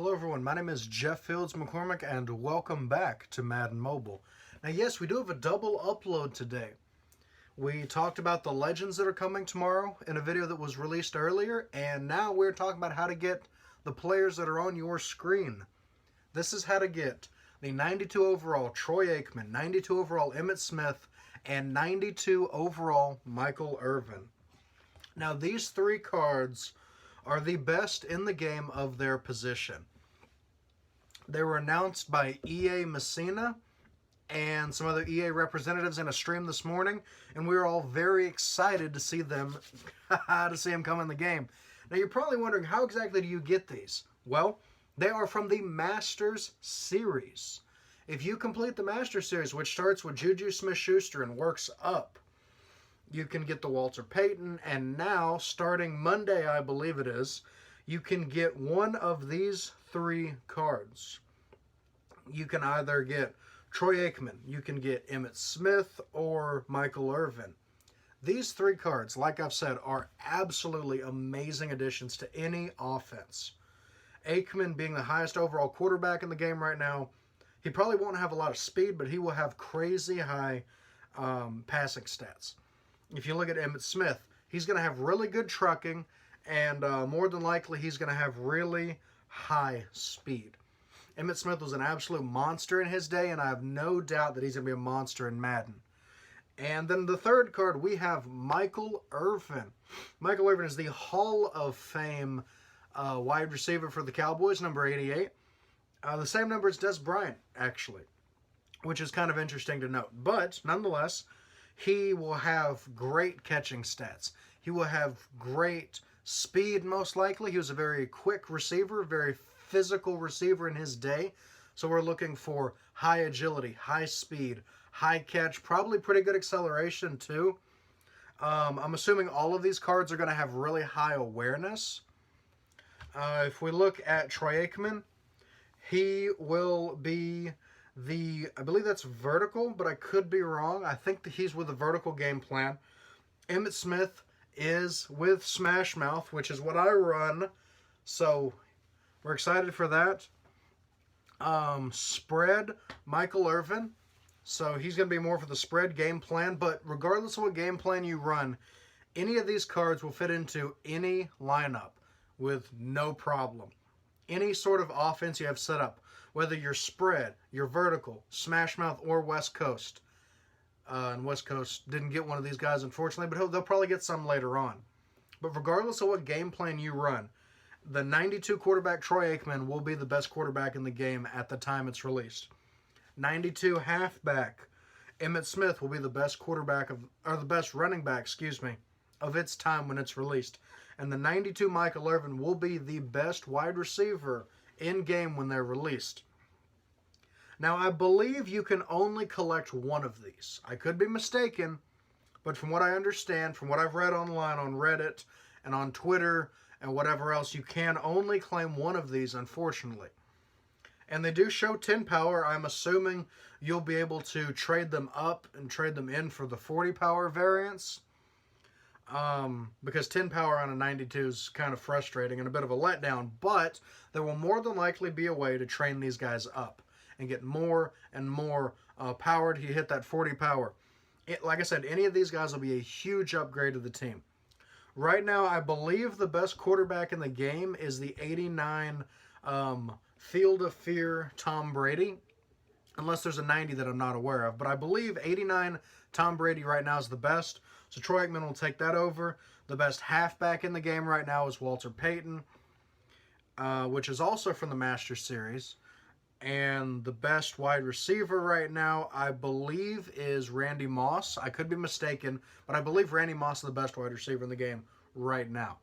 Hello everyone, my name is Jeff Fields McCormick and welcome back to Madden Mobile. Now yes, we do have a double upload today. We talked about the legends that are coming tomorrow in a video that was released earlier, and now we're talking about how to get the players that are on your screen. This is how to get the 92 overall Troy Aikman, 92 overall Emmitt Smith, and 92 overall Michael Irvin. Now these three cards are the best in the game of their position. They were announced by EA Messina and some other EA representatives in a stream this morning, and we were all very excited to see them come in the game. Now you're probably wondering, how exactly do you get these? Well, they are from the Masters series. If you complete the Masters series, which starts with Juju Smith-Schuster and works up, you can get the Walter Payton, and now, starting Monday, I believe it is, you can get one of these three cards. You can either get Troy Aikman, you can get Emmitt Smith, or Michael Irvin. These three cards, like I've said, are absolutely amazing additions to any offense. Aikman being the highest overall quarterback in the game right now, he probably won't have a lot of speed, but he will have crazy high passing stats. If you look at Emmitt Smith, he's going to have really good trucking, and more than likely he's going to have really high speed. Emmitt Smith was an absolute monster in his day, and I have no doubt that he's going to be a monster in Madden. And then the third card, we have Michael Irvin. Michael Irvin is the Hall of Fame wide receiver for the Cowboys, number 88. The same number as Des Bryant, actually, which is kind of interesting to note. But, nonetheless, he will have great catching stats. He will have great speed, most likely. He was a very quick receiver, very physical receiver in his day. So we're looking for high agility, high speed, high catch, probably pretty good acceleration too. I'm assuming all of these cards are going to have really high awareness. If we look at Troy Aikman, he will be I believe that's vertical, but I could be wrong. I think that he's with a vertical game plan. Emmitt Smith is with Smash Mouth, which is what I run. So we're excited for that. Spread, Michael Irvin. So he's going to be more for the spread game plan. But regardless of what game plan you run, any of these cards will fit into any lineup with no problem. Any sort of offense you have set up, whether you're spread, you're vertical, Smash Mouth, or West Coast. And West Coast didn't get one of these guys, unfortunately, but they'll probably get some later on. But regardless of what game plan you run, the 92 quarterback Troy Aikman will be the best quarterback in the game at the time it's released. 92 halfback Emmitt Smith will be the best the best running back, of its time when it's released. And the 92 Michael Irvin will be the best wide receiver in-game when they're released. Now, I believe you can only collect one of these. I could be mistaken, but from what I understand, from what I've read online on Reddit and on Twitter and whatever else, you can only claim one of these, unfortunately. And they do show 10 power. I'm assuming you'll be able to trade them up and trade them in for the 40 power variants. Because 10 power on a 92 is kind of frustrating and a bit of a letdown, but there will more than likely be a way to train these guys up and get more and more power to hit that 40 power. Like I said, any of these guys will be a huge upgrade to the team. Right now, I believe the best quarterback in the game is the 89 Field of Fear Tom Brady, unless there's a 90 that I'm not aware of. But I believe 89 Tom Brady right now is the best. So Troy Aikman will take that over. The best halfback in the game right now is Walter Payton, which is also from the Masters series. And the best wide receiver right now, I believe, is Randy Moss. I could be mistaken, but I believe Randy Moss is the best wide receiver in the game right now.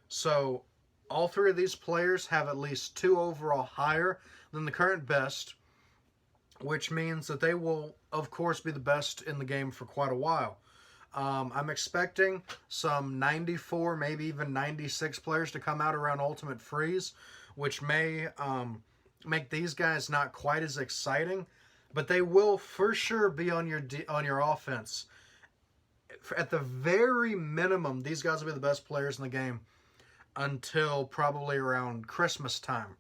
So all three of these players have at least 2 overall higher than the current best, which means that they will, of course, be the best in the game for quite a while. I'm expecting some 94, maybe even 96 players to come out around Ultimate Freeze, which may make these guys not quite as exciting, but they will for sure be on your offense. At the very minimum, these guys will be the best players in the game until probably around Christmas time.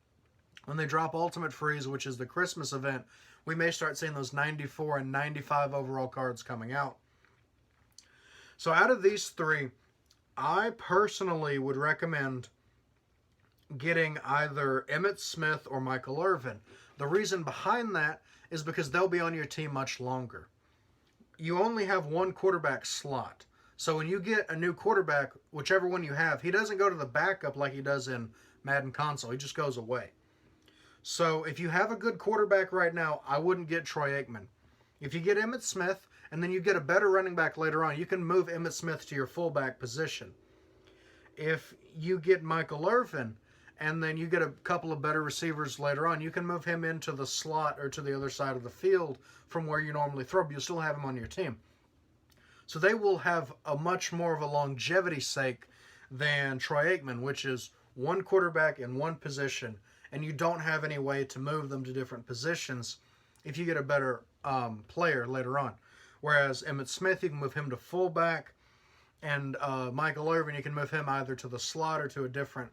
When they drop Ultimate Freeze, which is the Christmas event, we may start seeing those 94 and 95 overall cards coming out. So out of these three, I personally would recommend getting either Emmitt Smith or Michael Irvin. The reason behind that is because they'll be on your team much longer. You only have one quarterback slot. So when you get a new quarterback, whichever one you have, he doesn't go to the backup like he does in Madden console. He just goes away. So if you have a good quarterback right now, I wouldn't get Troy Aikman. If you get Emmitt Smith and then you get a better running back later on, you can move Emmitt Smith to your fullback position. If you get Michael Irvin and then you get a couple of better receivers later on, you can move him into the slot or to the other side of the field from where you normally throw, but you'll still have him on your team. So they will have a much more of a longevity sake than Troy Aikman, which is one quarterback in one position, and you don't have any way to move them to different positions if you get a better player later on. Whereas Emmitt Smith, you can move him to fullback, and Michael Irvin, you can move him either to the slot or to a different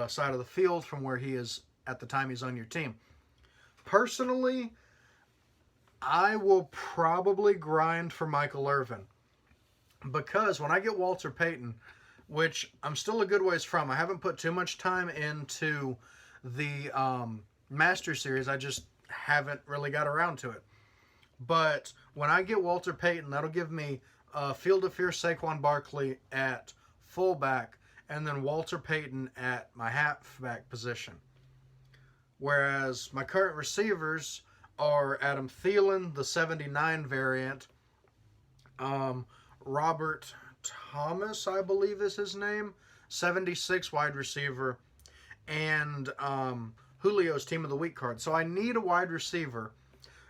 side of the field from where he is at the time he's on your team. Personally, I will probably grind for Michael Irvin, because when I get Walter Payton, which I'm still a good ways from, I haven't put too much time into the Master Series. I just haven't really got around to it. But when I get Walter Payton, that'll give me Field of Fear Saquon Barkley at fullback, and then Walter Payton at my halfback position. Whereas my current receivers are Adam Thielen, the 79 variant, Robert Thomas, I believe is his name, 76 wide receiver, and Julio's Team of the Week card. So I need a wide receiver,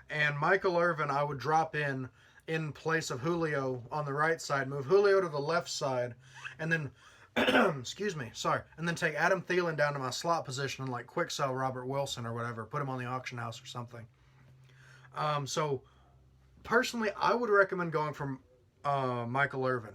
and Michael Irvin I would drop in place of Julio on the right side, move Julio to the left side, and then excuse me, sorry, and then take Adam Thielen down to my slot position and like quick sell Robert Wilson or whatever, put him on the auction house or something. So personally, I would recommend going from Michael Irvin,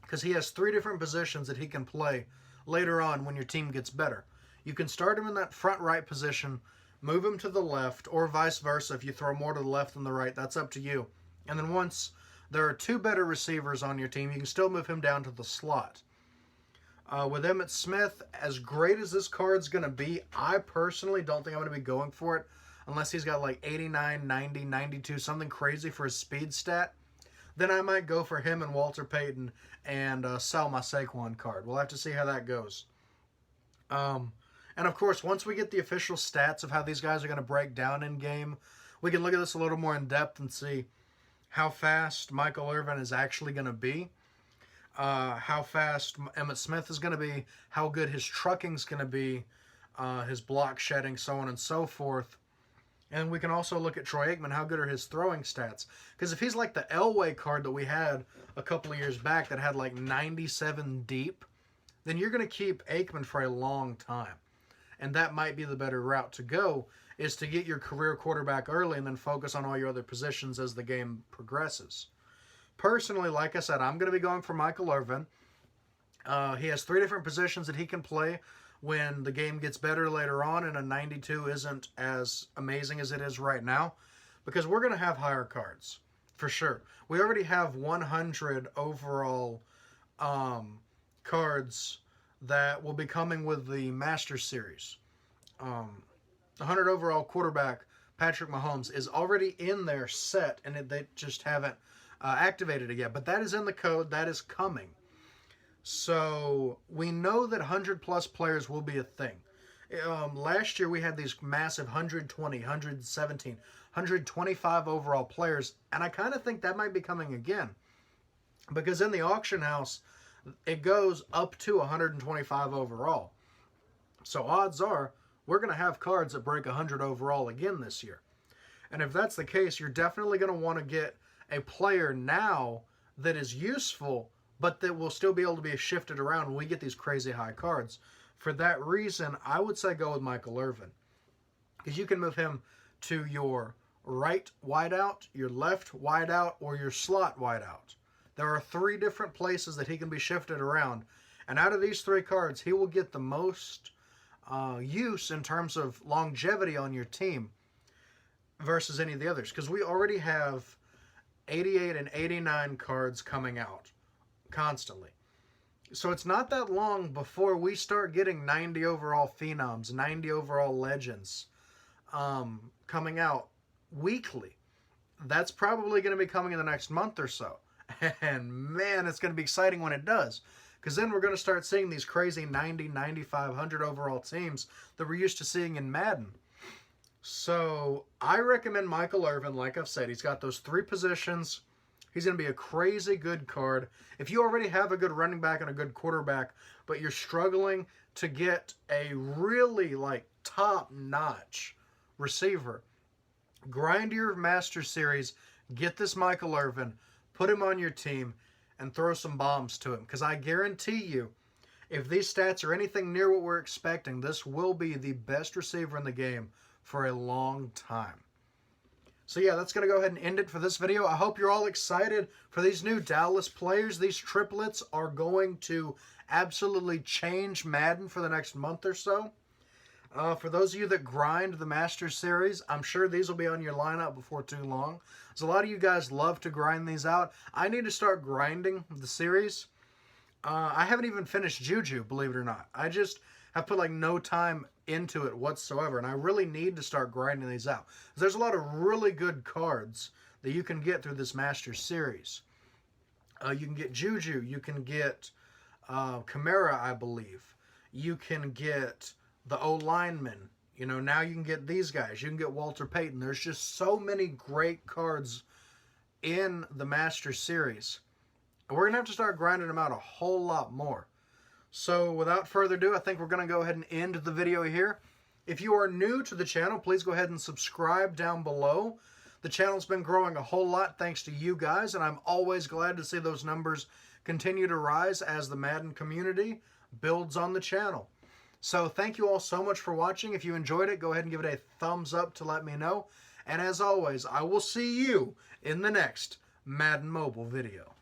because he has three different positions that he can play later on when your team gets better. You can start him in that front right position, move him to the left, or vice versa. If you throw more to the left than the right, that's up to you. And then once there are two better receivers on your team, you can still move him down to the slot. With Emmitt Smith, as great as this card's going to be, I personally don't think I'm going to be going for it unless he's got like 89, 90, 92, something crazy for his speed stat. Then I might go for him and Walter Payton and sell my Saquon card. We'll have to see how that goes. And of course, once we get the official stats of how these guys are going to break down in game, we can look at this a little more in depth and see how fast Michael Irvin is actually going to be, how fast Emmitt Smith is going to be, how good his trucking is going to be, his block shedding, so on and so forth. And we can also look at Troy Aikman, how good are his throwing stats. Because if he's like the Elway card that we had a couple of years back that had like 97 deep, then you're going to keep Aikman for a long time. And that might be the better route to go, is to get your career quarterback early and then focus on all your other positions as the game progresses. Personally, like I said, I'm going to be going for Michael Irvin. He has three different positions that he can play when the game gets better later on, and a 92 isn't as amazing as it is right now, because we're going to have higher cards, for sure. We already have 100 overall cards that will be coming with the Master Series. 100 overall quarterback Patrick Mahomes is already in their set, and they just haven't activated it yet. But that is in the code. That is coming. So we know that 100-plus players will be a thing. Last year we had these massive 120, 117, 125 overall players, and I kind of think that might be coming again. Because in the auction house, it goes up to 125 overall. So odds are we're going to have cards that break 100 overall again this year. And if that's the case, you're definitely going to want to get a player now that is useful, but that will still be able to be shifted around when we get these crazy high cards. For that reason, I would say go with Michael Irvin, because you can move him to your right wideout, your left wideout, or your slot wideout. There are three different places that he can be shifted around, and out of these three cards, he will get the most use in terms of longevity on your team versus any of the others, because we already have 88 and 89 cards coming out constantly. So it's not that long before we start getting 90 overall phenoms, 90 overall legends coming out weekly. That's probably going to be coming in the next month or so. And man, it's going to be exciting when it does. Because then we're going to start seeing these crazy 90, 95, 100 overall teams that we're used to seeing in Madden. So I recommend Michael Irvin. Like I've said, he's got those 3 positions. He's going to be a crazy good card. If you already have a good running back and a good quarterback, but you're struggling to get a really top-notch receiver, grind your Master Series, get this Michael Irvin, put him on your team, and throw some bombs to him. Because I guarantee you, if these stats are anything near what we're expecting, this will be the best receiver in the game for a long time. So yeah, that's going to go ahead and end it for this video. I hope you're all excited for these new Dallas players. These triplets are going to absolutely change Madden for the next month or so. For those of you that grind the Masters Series, I'm sure these will be on your lineup before too long. So a lot of you guys love to grind these out. I need to start grinding the series. I haven't even finished Juju, believe it or not. I just have put no time into it whatsoever, and I really need to start grinding these out. There's a lot of really good cards that you can get through this Masters Series. You can get Juju, you can get Kamara, I believe. You can get the O-lineman. You know, now you can get these guys. You can get Walter Payton. There's just so many great cards in the Masters Series. We're going to have to start grinding them out a whole lot more. So without further ado, I think we're going to go ahead and end the video here. If you are new to the channel, please go ahead and subscribe down below. The channel's been growing a whole lot thanks to you guys, and I'm always glad to see those numbers continue to rise as the Madden community builds on the channel. So thank you all so much for watching. If you enjoyed it, go ahead and give it a thumbs up to let me know. And as always, I will see you in the next Madden Mobile video.